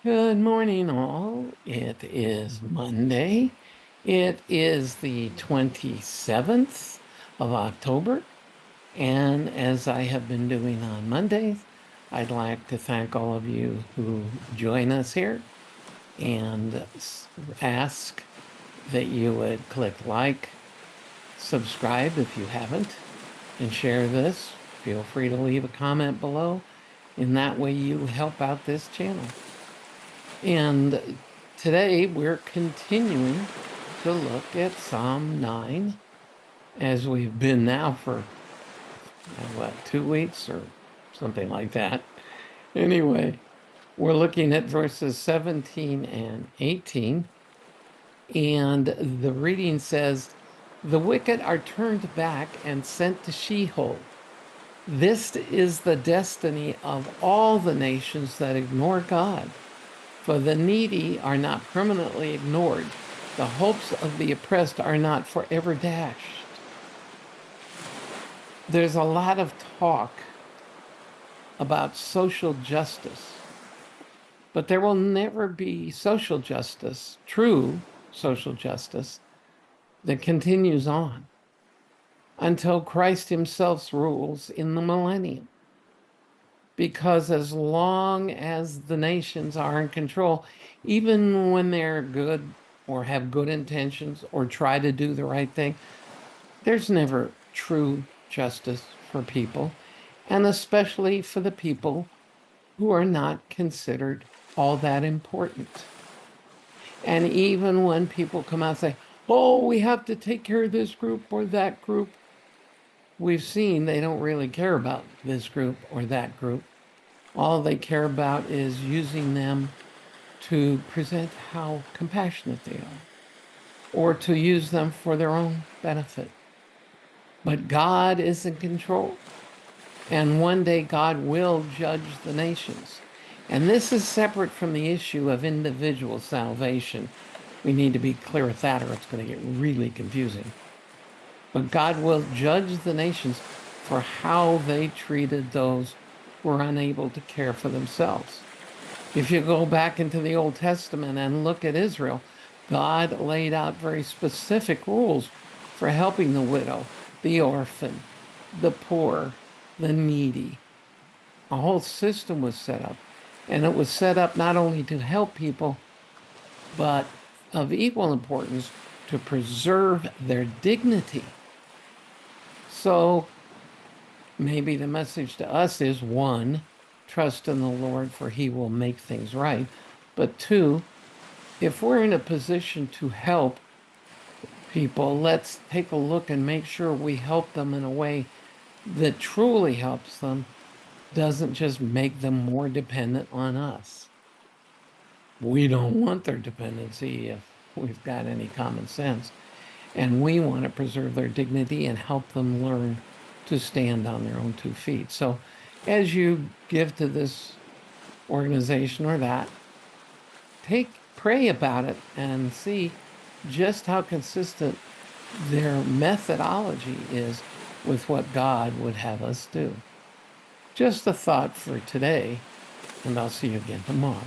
Good morning, all. It is Monday. It is the 27th of October. And as I have been doing on Mondays, I'd like to thank all of you who join us here and ask that you would click like, subscribe if you haven't, and share this. Feel free to leave a comment below. In that way, you help out this channel. And today we're continuing to look at Psalm 9, as we've been now for, 2 weeks or something like that. Anyway, we're looking at verses 17 and 18. And the reading says, "The wicked are turned back and sent to Sheol. This is the destiny of all the nations that ignore God. For the needy are not permanently ignored. The hopes of the oppressed are not forever dashed." There's a lot of talk about social justice, but there will never be social justice, true social justice, that continues on until Christ himself rules in the millennium. Because as long as the nations are in control, even when they're good or have good intentions or try to do the right thing, there's never true justice for people, and especially for the people who are not considered all that important. And even when people come out and say, "Oh, we have to take care of this group or that group," we've seen they don't really care about this group or that group. All they care about is using them to present how compassionate they are, or to use them for their own benefit. But God is in control, and one day God will judge the nations. And this is separate from the issue of individual salvation. We need to be clear with that, or it's going to get really confusing. But God will judge the nations for how they treated those who are unable to care for themselves. If you go back into the Old Testament and look at Israel, God laid out very specific rules for helping the widow, the orphan, the poor, the needy. A whole system was set up, and it was set up not only to help people, but of equal importance, to preserve their dignity. So maybe the message to us is, one, trust in the Lord, for he will make things right. But two, if we're in a position to help people, let's take a look and make sure we help them in a way that truly helps them, doesn't just make them more dependent on us. We don't want their dependency if we've got any common sense. And we want to preserve their dignity and help them learn to stand on their own 2 feet. So as you give to this organization or that, pray about it and see just how consistent their methodology is with what God would have us do. Just a thought for today, and I'll see you again tomorrow.